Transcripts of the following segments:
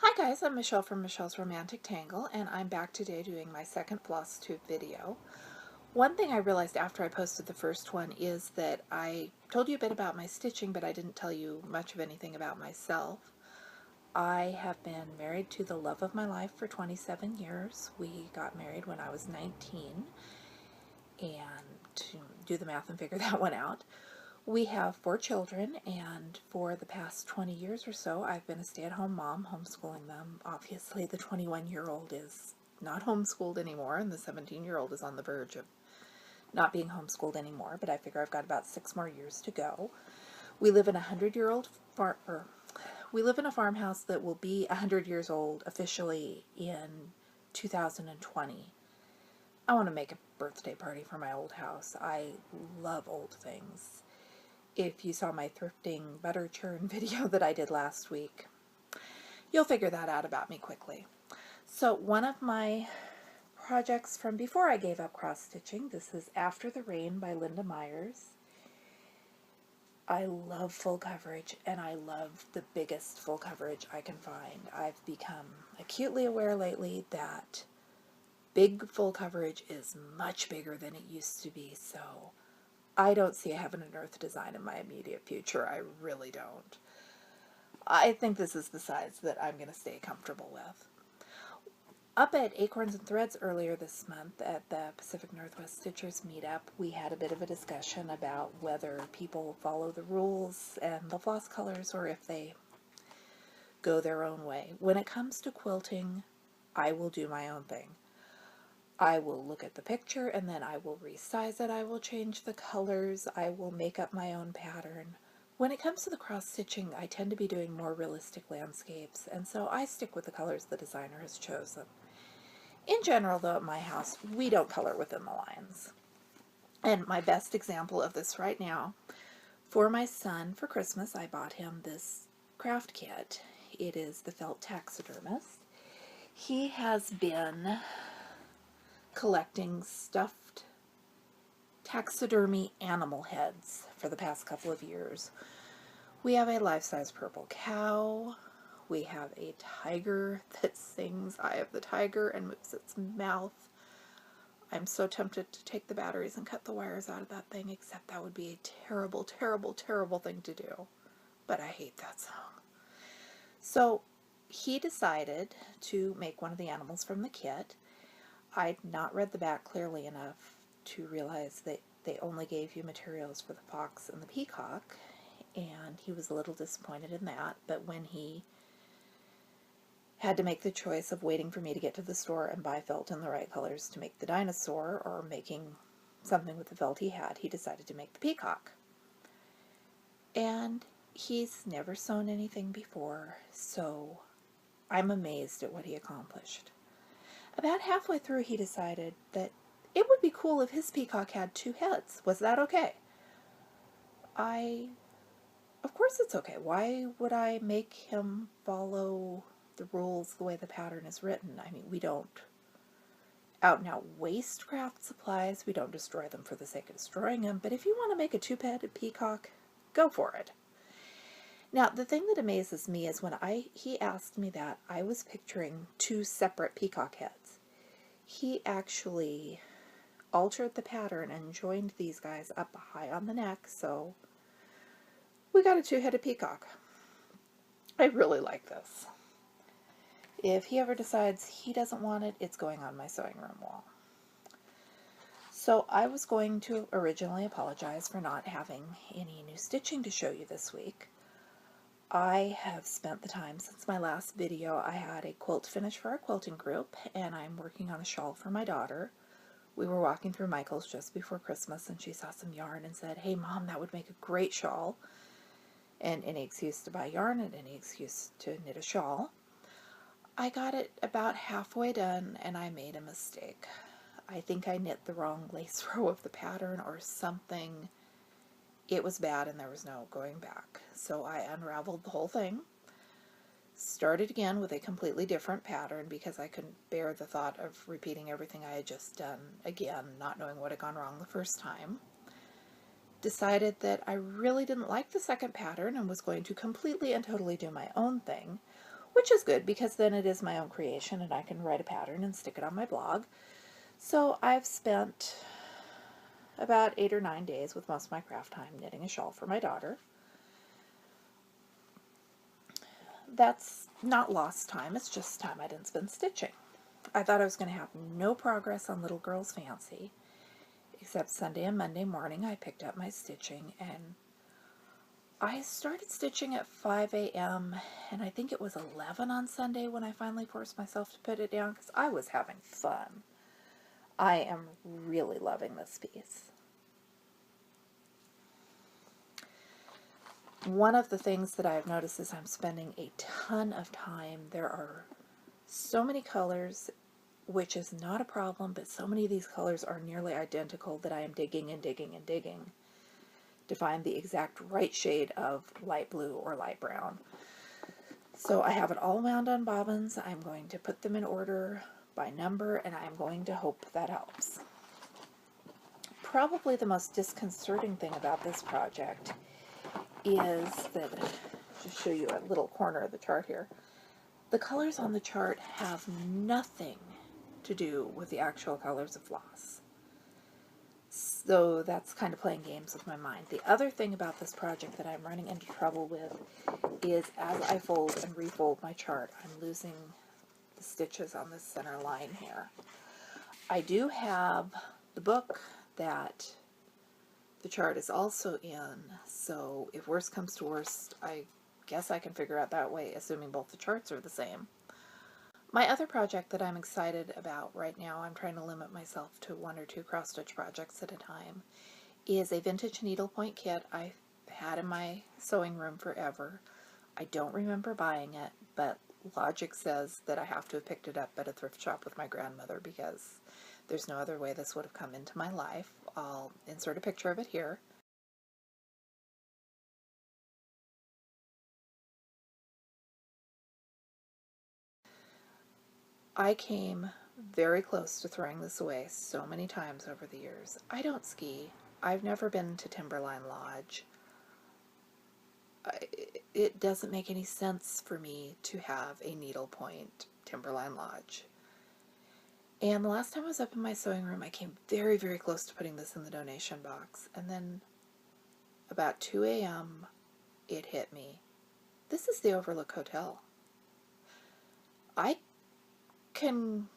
Hi guys, I'm Michelle from Michelle's Romantic Tangle, and I'm back today doing my second Flosstube video. One thing I realized after I posted the first one is that I told you a bit about my stitching, but I didn't tell you much of anything about myself. I have been married to the love of my life for 27 years. We got married when I was 19, and to do the math and figure that one out. We have 4 children, and for the past 20 years or so, I've been a stay-at-home mom, homeschooling them. Obviously, the 21-year-old is not homeschooled anymore, and the 17-year-old is on the verge of not being homeschooled anymore, but I figure I've got about 6 more years to go. We live in a 100-year-old we live in a farmhouse that will be 100 years old officially in 2020. I want to make a birthday party for my old house. I love old things. If you saw my thrifting butter churn video that I did last week, you'll figure that out about me quickly. So one of my projects from before I gave up cross-stitching, this is After the Rain by Linda Myers. I love full coverage, and I love the biggest full coverage I can find. I've become acutely aware lately that big full coverage is much bigger than it used to be, so I don't see a heaven and earth design in my immediate future. I really don't. I think this is the size that I'm going to stay comfortable with. Up at Acorns and Threads earlier this month at the Pacific Northwest Stitchers meetup, we had a bit of a discussion about whether people follow the rules and the floss colors or if they go their own way. When it comes to quilting, I will do my own thing. I will look at the picture and then I will resize it, I will change the colors, I will make up my own pattern. When it comes to the cross-stitching, I tend to be doing more realistic landscapes, and so I stick with the colors the designer has chosen. In general, though, at my house, we don't color within the lines. And my best example of this right now, for my son, for Christmas, I bought him this craft kit. It is the Felt Taxidermist. He has been collecting stuffed taxidermy animal heads for the past couple of years. We have a life-size purple cow. We have a tiger that sings Eye of the Tiger and moves its mouth. I'm so tempted to take the batteries and cut the wires out of that thing, except that would be a terrible, terrible, terrible thing to do. But I hate that song. So he decided to make one of the animals from the kit. I'd not read the back clearly enough to realize that they only gave you materials for the fox and the peacock, and he was a little disappointed in that. But when he had to make the choice of waiting for me to get to the store and buy felt in the right colors to make the dinosaur or making something with the felt he had, he decided to make the peacock. And he's never sewn anything before, so I'm amazed at what he accomplished. About halfway through, he decided that it would be cool if his peacock had 2 heads. Was that okay? Of course it's okay. Why would I make him follow the rules the way the pattern is written? I mean, we don't out and out waste craft supplies. We don't destroy them for the sake of destroying them. But if you want to make a 2-headed peacock, go for it. Now, the thing that amazes me is when he asked me that, I was picturing 2 separate peacock heads. He actually altered the pattern and joined these guys up high on the neck, so we got a 2-headed peacock. I really like this. If he ever decides he doesn't want it, it's going on my sewing room wall. So I was going to originally apologize for not having any new stitching to show you this week. I have spent the time since my last video. I had a quilt finish for our quilting group, and I'm working on a shawl for my daughter. We were walking through Michael's just before Christmas, and she saw some yarn and said, "Hey Mom, that would make a great shawl." And any excuse to buy yarn and any excuse to knit a shawl. I got it about halfway done, and I made a mistake. I think I knit the wrong lace row of the pattern or something. It was bad and there was no going back. So I unraveled the whole thing, started again with a completely different pattern because I couldn't bear the thought of repeating everything I had just done again, not knowing what had gone wrong the first time. Decided that I really didn't like the second pattern and was going to completely and totally do my own thing. which is good because then it is my own creation and I can write a pattern and stick it on my blog. So I've spent about 8 or 9 days with most of my craft time knitting a shawl for my daughter. That's not lost time, it's just time I didn't spend stitching. I thought I was going to have no progress on Little Girl's Fancy, except Sunday and Monday morning I picked up my stitching, and I started stitching at 5 a.m. and I think it was 11 on Sunday when I finally forced myself to put it down because I was having fun. I am really loving this piece. One of the things that I've noticed is I'm spending a ton of time. There are so many colors, which is not a problem, but so many of these colors are nearly identical that I am digging and digging and digging to find the exact right shade of light blue or light brown. So I have it all wound on bobbins. I'm going to put them in order by number, and I'm going to hope that helps. Probably the most disconcerting thing about this project is that, just show you a little corner of the chart here, the colors on the chart have nothing to do with the actual colors of floss. So that's kind of playing games with my mind. The other thing about this project that I'm running into trouble with is as I fold and refold my chart, I'm losing the stitches on this center line here. I do have the book that the chart is also in, so if worst comes to worst, I guess I can figure out that way, assuming both the charts are the same. My other project that I'm excited about right now, I'm trying to limit myself to 1 or 2 cross-stitch projects at a time, is a vintage needlepoint kit I've had in my sewing room forever. I don't remember buying it, but logic says that I have to have picked it up at a thrift shop with my grandmother because there's no other way this would have come into my life. I'll insert a picture of it here. I came very close to throwing this away so many times over the years. I don't ski. I've never been to Timberline Lodge. It doesn't make any sense for me to have a needlepoint Timberline Lodge. And the last time I was up in my sewing room, I came very, very close to putting this in the donation box. And then about 2 a.m., it hit me. This is the Overlook Hotel. I can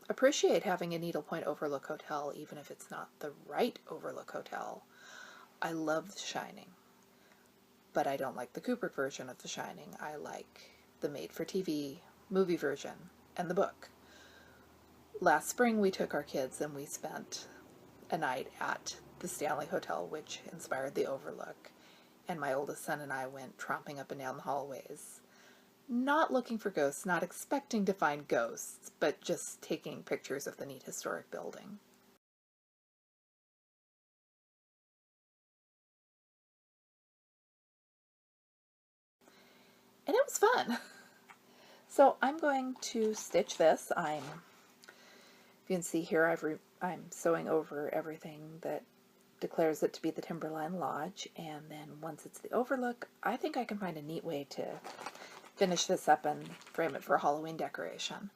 appreciate having a needlepoint Overlook Hotel, even if it's not the right Overlook Hotel. I love The Shining, but I don't like the Kubrick version of The Shining. I like the made-for-TV movie version and the book. Last spring we took our kids and we spent a night at the Stanley Hotel, which inspired the Overlook, and my oldest son and I went tromping up and down the hallways, not looking for ghosts, not expecting to find ghosts, but just taking pictures of the neat historic building. And it was fun. So I'm going to stitch this. If you can see here, I'm sewing over everything that declares it to be the Timberline Lodge, and then once it's the Overlook, I think I can find a neat way to finish this up and frame it for a Halloween decoration.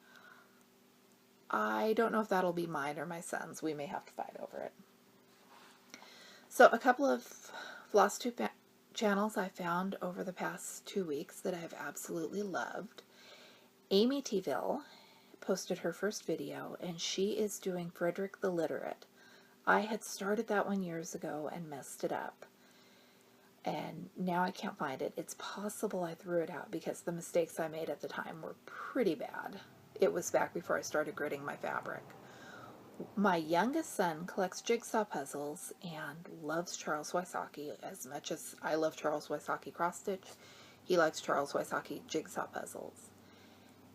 I don't know if that'll be mine or my son's. We may have to fight over it. So a couple of Flosstube channels I found over the past 2 weeks that I've absolutely loved. Amy Tville posted her first video, and she is doing Frederick the Literate. I had started that one years ago and messed it up, and now I can't find it. It's possible I threw it out because the mistakes I made at the time were pretty bad. It was back before I started gridding my fabric. My youngest son collects jigsaw puzzles and loves Charles Wysocki as much as I love Charles Wysocki cross-stitch. He likes Charles Wysocki jigsaw puzzles.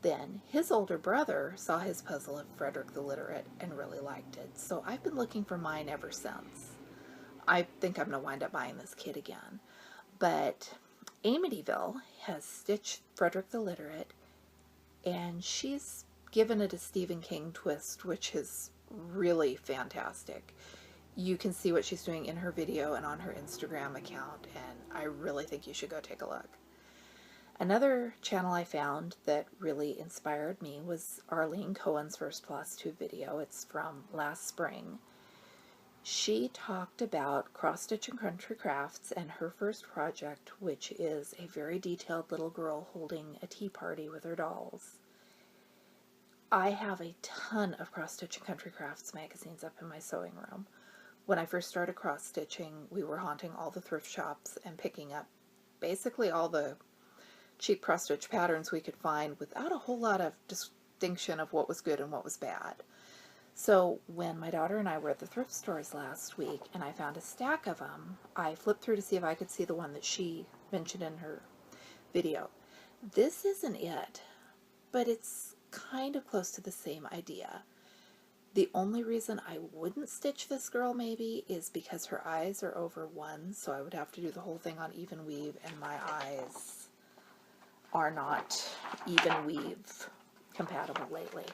Then his older brother saw his puzzle of Frederick the Literate and really liked it, so I've been looking for mine ever since. I think I'm going to wind up buying this kit again. But Amityville has stitched Frederick the Literate, and she's given it a Stephen King twist, which is really fantastic. You can see what she's doing in her video and on her Instagram account, and I really think you should go take a look. Another channel I found that really inspired me was Arlene Cohen's first Flosstube video. It's from last spring. She talked about cross-stitch and country crafts and her first project, which is a very detailed little girl holding a tea party with her dolls. I have a ton of cross-stitch and country crafts magazines up in my sewing room. When I first started cross-stitching, we were haunting all the thrift shops and picking up basically all the cheap cross-stitch patterns we could find without a whole lot of distinction of what was good and what was bad. So when my daughter and I were at the thrift stores last week and I found a stack of them, I flipped through to see if I could see the one that she mentioned in her video. This isn't it, but it's kind of close to the same idea. The only reason I wouldn't stitch this girl maybe is because her eyes are over 1, so I would have to do the whole thing on even weave, and my eyes are not even weave compatible lately.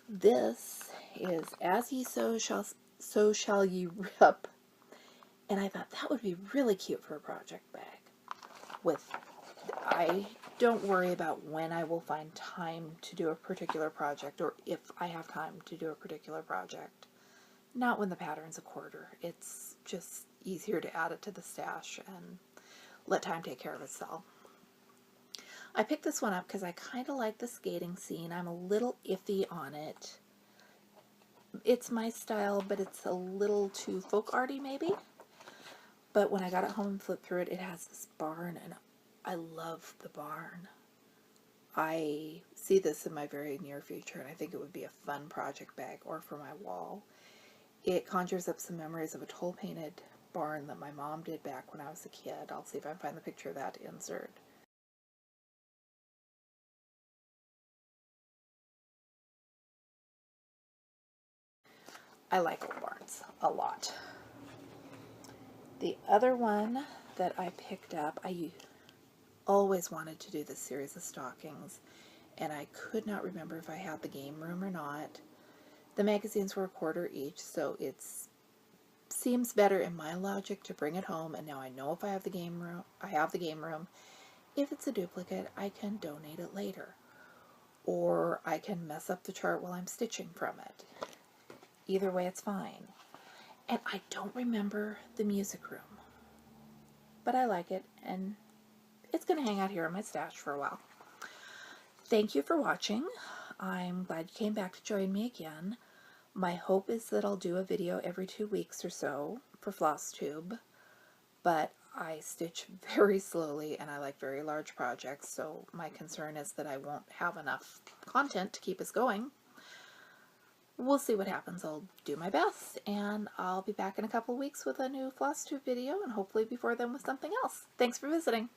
This is As Ye Sow, So Shall Ye Rip, and I thought that would be really cute for a project bag. I don't worry about when I will find time to do a particular project, or if I have time to do a particular project. Not when the pattern's a quarter. It's just easier to add it to the stash and let time take care of itself. I picked this one up because I kind of like the skating scene. I'm a little iffy on it. It's my style, but it's a little too folk arty maybe. But when I got it home and flipped through it, it has this barn, and I love the barn. I see this in my very near future, and I think it would be a fun project bag or for my wall. It conjures up some memories of a toll-painted barn that my mom did back when I was a kid. I'll see if I can find the picture of that to insert. I like old barns a lot. The other one that I picked up, I always wanted to do this series of stockings, and I could not remember if I had the game room or not. The magazines were a quarter each, so it seems better in my logic to bring it home, and now I know if I have the game room, I have the game room. If it's a duplicate, I can donate it later, or I can mess up the chart while I'm stitching from it. Either way, it's fine. And I don't remember the music room, but I like it, and it's going to hang out here in my stash for a while. Thank you for watching. I'm glad you came back to join me again. My hope is that I'll do a video every 2 weeks or so for Flosstube, but I stitch very slowly and I like very large projects, so my concern is that I won't have enough content to keep us going. We'll see what happens. I'll do my best, and I'll be back in a couple weeks with a new Flosstube video, and hopefully before then with something else. Thanks for visiting.